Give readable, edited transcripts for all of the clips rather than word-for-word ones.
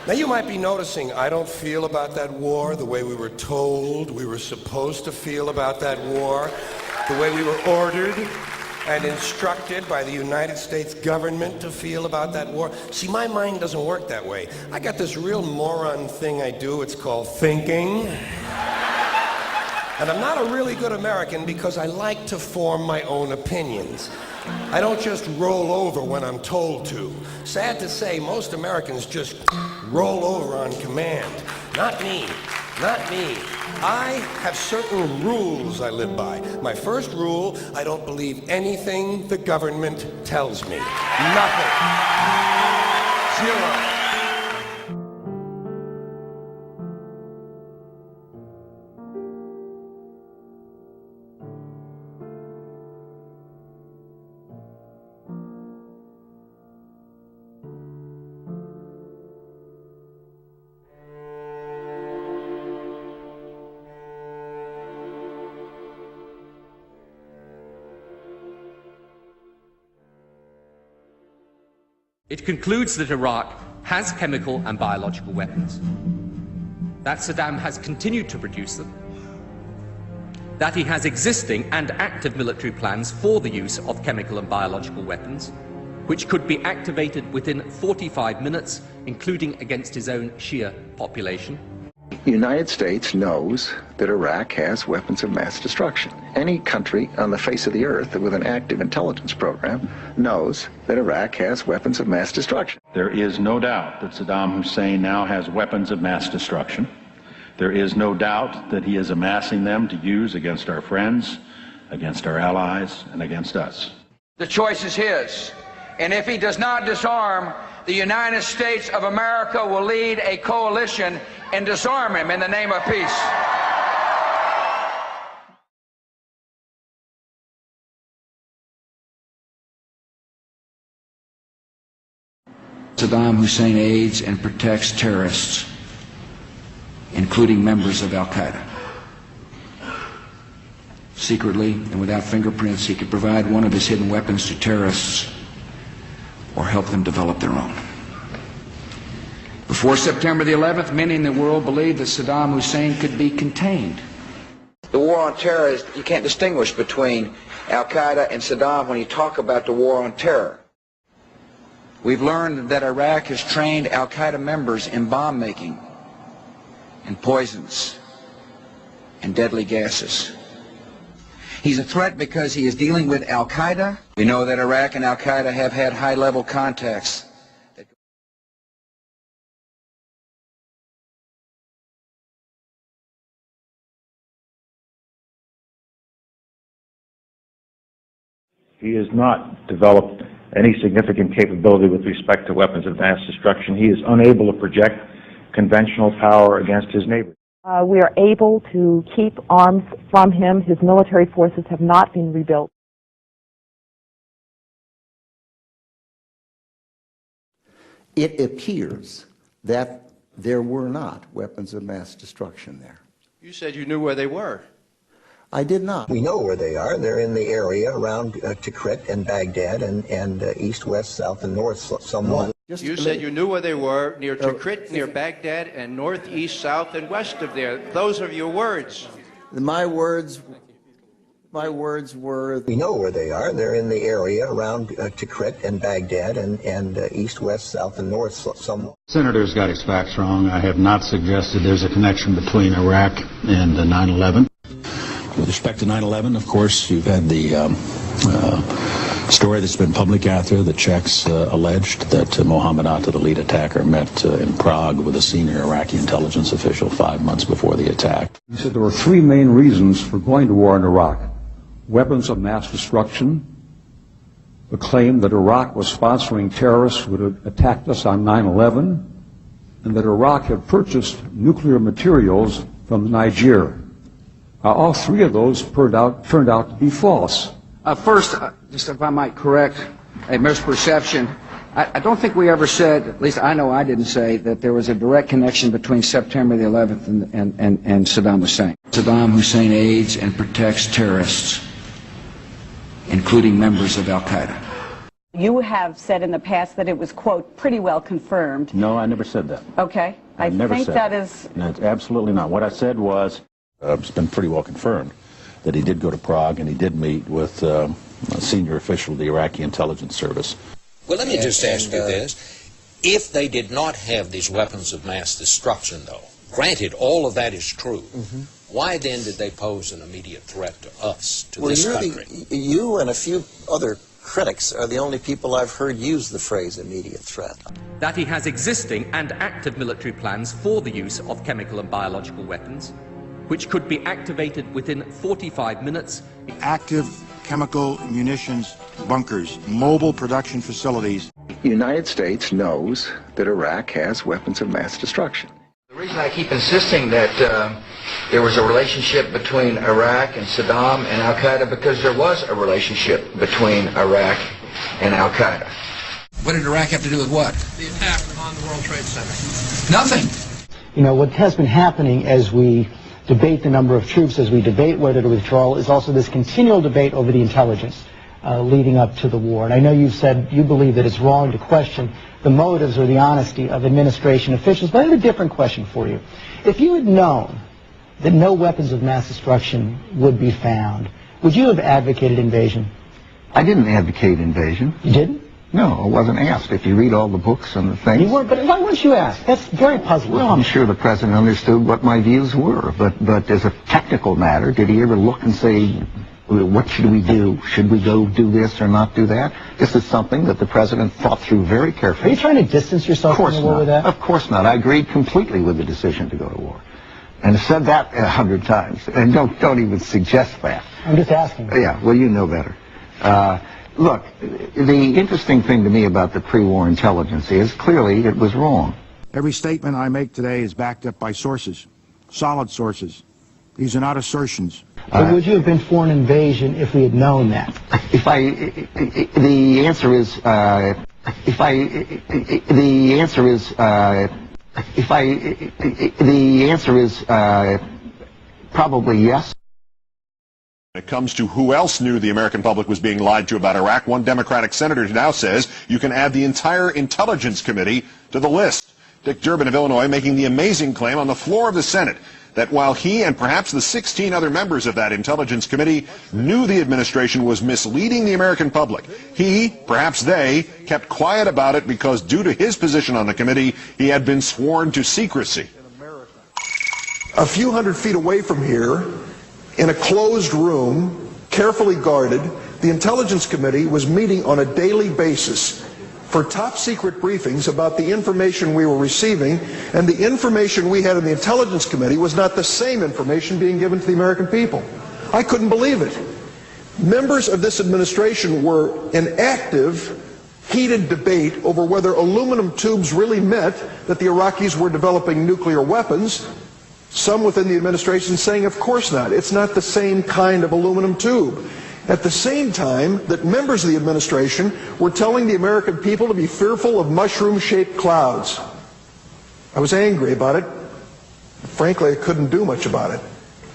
Now you might be noticing I don't feel about that war the way we were told we were supposed to feel about that war, the way we were ordered and instructed by the United States government to feel about that war. See, my mind doesn't work that way. I got this real moron thing I do, it's called thinking. And I'm not a really good American because I like to form my own opinions. I don't just roll over when I'm told to. Sad to say, most Americans just roll over on command. Not me. Not me. I have certain rules I live by. My first rule, I don't believe anything the government tells me. Nothing. Zero. It concludes that Iraq has chemical and biological weapons, that Saddam has continued to produce them, that he has existing and active military plans for the use of chemical and biological weapons, which could be activated within 45 minutes, including against his own Shia population. The United States knows that Iraq has weapons of mass destruction. Any country on the face of the earth with an active intelligence program knows that Iraq has weapons of mass destruction. There is no doubt that Saddam Hussein now has weapons of mass destruction. There is no doubt that he is amassing them to use against our friends, against our allies, and against us. The choice is his. And if he does not disarm, the United States of America will lead a coalition and disarm him in the name of peace. Saddam Hussein aids and protects terrorists, including members of Al-Qaeda. Secretly and without fingerprints, he could provide one of his hidden weapons to terrorists or help them develop their own. Before September the 11th, many in the world believed that Saddam Hussein could be contained. The war on terror is, you can't distinguish between Al-Qaeda and Saddam when you talk about the war on terror. We've learned that Iraq has trained Al-Qaeda members in bomb making and poisons and deadly gases. He's a threat because he is dealing with Al-Qaeda. We know that Iraq and Al-Qaeda have had high-level contacts. He has not developed any significant capability with respect to weapons of mass destruction. He is unable to project conventional power against his neighbors. We are able to keep arms from him. His military forces have not been rebuilt. It appears that there were not weapons of mass destruction there. You said you knew where they were. I did not. We know where they are. They're in the area around Tikrit and Baghdad and east, west, south, and north somewhat. You said you knew where they were, near Tikrit, near Baghdad, and north, east, south, and west of there. Those are your words. My words were... We know where they are. They're in the area around Tikrit and Baghdad and east, west, south, and north somewhat. Senator's got his facts wrong. I have not suggested there's a connection between Iraq and 9/11. With respect to 9/11, of course, you've had the story that's been public out there. The Czechs alleged that Mohammed Atta, the lead attacker, met in Prague with a senior Iraqi intelligence official 5 months before the attack. He said there were three main reasons for going to war in Iraq: weapons of mass destruction, the claim that Iraq was sponsoring terrorists who had attacked us on 9/11, and that Iraq had purchased nuclear materials from Niger. All three of those turned out to be false. First, just if I might correct a misperception, I don't think we ever said, at least I know I didn't say, that there was a direct connection between September the 11th and Saddam Hussein. Saddam Hussein aids and protects terrorists, including members of Al-Qaeda. You have said in the past that it was, quote, pretty well confirmed. No, I never said that. Okay. I never think said that is... No, it's absolutely not. What I said was, it's been pretty well confirmed that he did go to Prague and he did meet with a senior official of the Iraqi intelligence service. Well, let me just ask you this. If they did not have these weapons of mass destruction, though, granted all of that is true, why then did they pose an immediate threat to us, to this country? You and a few other critics are the only people I've heard use the phrase immediate threat. That he has existing and active military plans for the use of chemical and biological weapons, which could be activated within 45 minutes. Active chemical munitions bunkers, mobile production facilities. The United States knows that Iraq has weapons of mass destruction. The reason I keep insisting that there was a relationship between Iraq and Saddam and Al-Qaeda, because there was a relationship between Iraq and Al-Qaeda. What did Iraq have to do with what? The attack on the World Trade Center. Nothing. You know, what has been happening as we debate the number of troops, as we debate whether to withdraw, is also this continual debate over the intelligence leading up to the war. And I know you've said you believe that it's wrong to question the motives or the honesty of administration officials, but I have a different question for you. If you had known that no weapons of mass destruction would be found, would you have advocated invasion? I didn't advocate invasion. You didn't? No, I wasn't asked. If you read all the books and the things... You weren't, but why weren't you asked? That's very puzzling. Well, I'm sure the president understood what my views were, but as a technical matter, did he ever look and say, what should we do? Should we go do this or not do that? This is something that the president thought through very carefully. Are you trying to distance yourself from the war with that? Of course not. I agreed completely with the decision to go to war. And I've said that 100 times. And don't even suggest that. I'm just asking. Yeah, well, you know better. Look, the interesting thing to me about the pre-war intelligence is clearly it was wrong. Every statement I make today is backed up by sources, solid sources. These are not assertions. But would you have been for an invasion if we had known that? The answer is probably yes. When it comes to who else knew the American public was being lied to about Iraq, one Democratic senator now says you can add the entire Intelligence Committee to the list. Dick Durbin of Illinois making the amazing claim on the floor of the Senate that while he and perhaps the 16 other members of that Intelligence Committee knew the administration was misleading the American public, he, perhaps they, kept quiet about it because due to his position on the committee, he had been sworn to secrecy. A few hundred feet away from here, in a closed room, carefully guarded, the Intelligence Committee was meeting on a daily basis for top secret briefings about the information we were receiving, and the information we had in the Intelligence Committee was not the same information being given to the American people. I couldn't believe it. Members of this administration were in active, heated debate over whether aluminum tubes really meant that the Iraqis were developing nuclear weapons. Some within the administration saying, of course not. It's not the same kind of aluminum tube. At the same time that members of the administration were telling the American people to be fearful of mushroom-shaped clouds. I was angry about it. Frankly, I couldn't do much about it.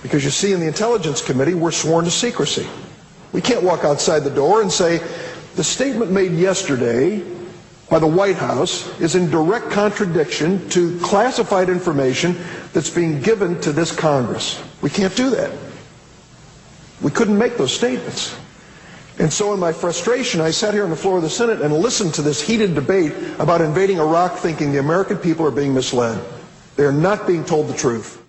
Because you see, in the Intelligence Committee, we're sworn to secrecy. We can't walk outside the door and say, the statement made yesterday by the White House is in direct contradiction to classified information that's being given to this Congress. We can't do that. We couldn't make those statements. And so in my frustration, I sat here on the floor of the Senate and listened to this heated debate about invading Iraq, thinking the American people are being misled. They are not being told the truth.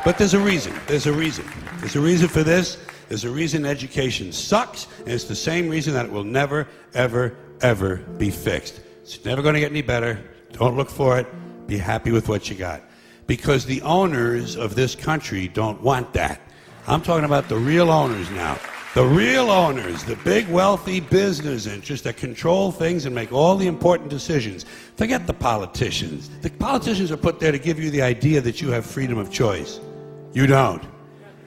But there's a reason. There's a reason. There's a reason for this. There's a reason education sucks, and it's the same reason that it will never, ever, ever be fixed. It's never going to get any better. Don't look for it. Be happy with what you got. Because the owners of this country don't want that. I'm talking about the real owners now. The real owners, the big wealthy business interests that control things and make all the important decisions. Forget the politicians. The politicians are put there to give you the idea that you have freedom of choice. You don't.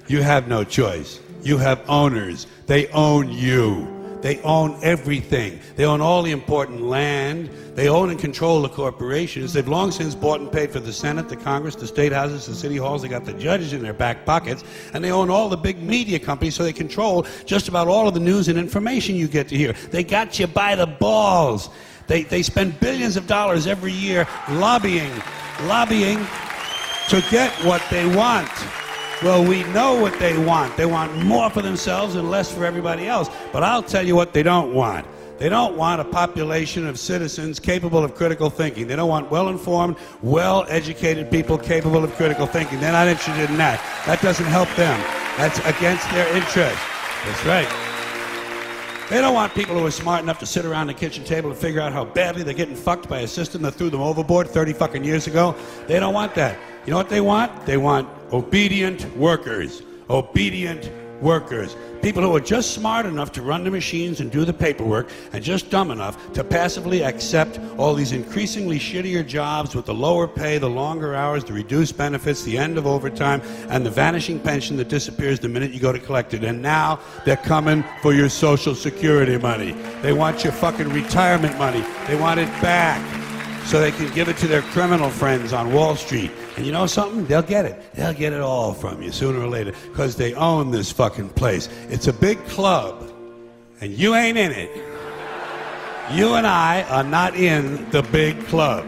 You have no choice. You have owners. They own you. They own everything. They own all the important land. They own and control the corporations. They've long since bought and paid for the Senate, the Congress, the state houses, the city halls. They got the judges in their back pockets. And they own all the big media companies, so they control just about all of the news and information you get to hear. They got you by the balls. They spend billions of dollars every year lobbying to get what they want. Well, we know what they want. They want more for themselves and less for everybody else. But I'll tell you what they don't want. They don't want a population of citizens capable of critical thinking. They don't want well-informed, well-educated people capable of critical thinking. They're not interested in that. That doesn't help them. That's against their interest. That's right. They don't want people who are smart enough to sit around the kitchen table and figure out how badly they're getting fucked by a system that threw them overboard 30 fucking years ago. They don't want that. You know what they want? They want obedient workers. Obedient workers. People who are just smart enough to run the machines and do the paperwork, and just dumb enough to passively accept all these increasingly shittier jobs with the lower pay, the longer hours, the reduced benefits, the end of overtime, and the vanishing pension that disappears the minute you go to collect it. And now they're coming for your Social Security money. They want your fucking retirement money. They want it back so they can give it to their criminal friends on Wall Street. And you know something? They'll get it. They'll get it all from you sooner or later, because they own this fucking place. It's a big club, and you ain't in it. You and I are not in the big club.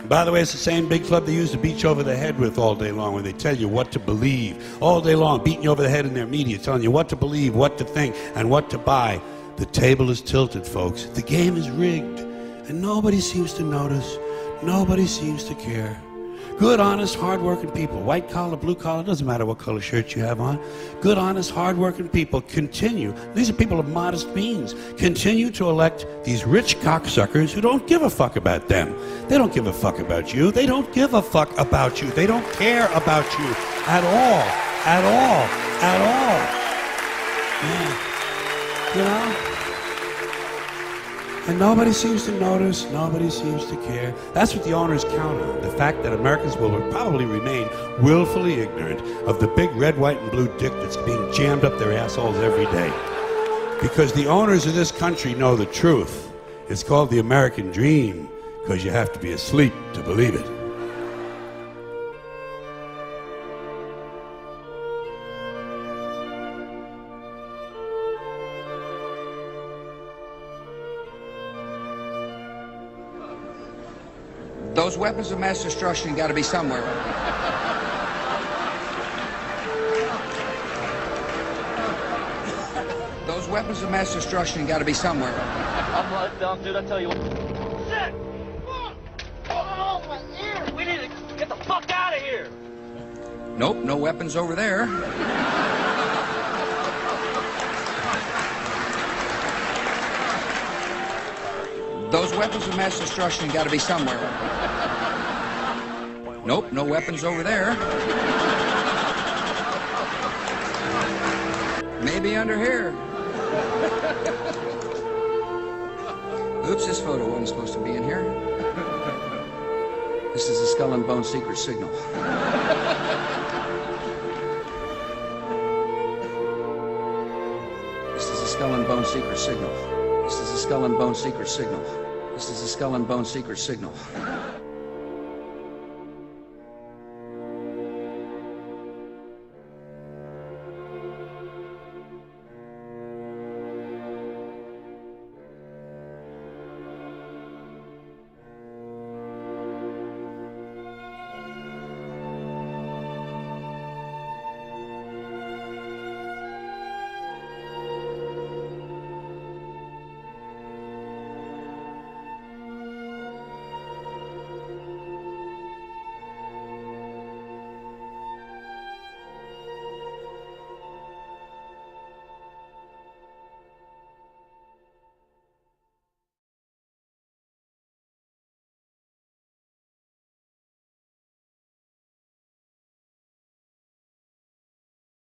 By the way, it's the same big club they use to beat you over the head with all day long, when they tell you what to believe. All day long, beating you over the head in their media, telling you what to believe, what to think, and what to buy. The table is tilted, folks. The game is rigged, and nobody seems to notice. Nobody seems to care. Good, honest, hard-working people, white collar, blue collar, doesn't matter what color shirt you have on. Good, honest, hard-working people continue, these are people of modest means, continue to elect these rich cocksuckers who don't give a fuck about them. They don't give a fuck about you. They don't give a fuck about you. They don't care about you at all, at all, at all. Yeah. You know? And nobody seems to notice, nobody seems to care. That's what the owners count on, the fact that Americans will probably remain willfully ignorant of the big red, white, and blue dick that's being jammed up their assholes every day. Because the owners of this country know the truth. It's called the American dream, because you have to be asleep to believe it. Those weapons of mass destruction got to be somewhere. Those weapons of mass destruction got to be somewhere. I'm right down, dude. I tell you what. Shit! Oh, my ear! We need to get the fuck out of here! Nope, no weapons over there. Those weapons of mass destruction got to be somewhere. Nope, no weapons over there. Maybe under here. Oops, this photo wasn't supposed to be in here. This is a Skull and Bone secret signal. This is a Skull and Bone secret signal. This is a Skull and Bone secret signal. This is a Skull and Bone secret signal.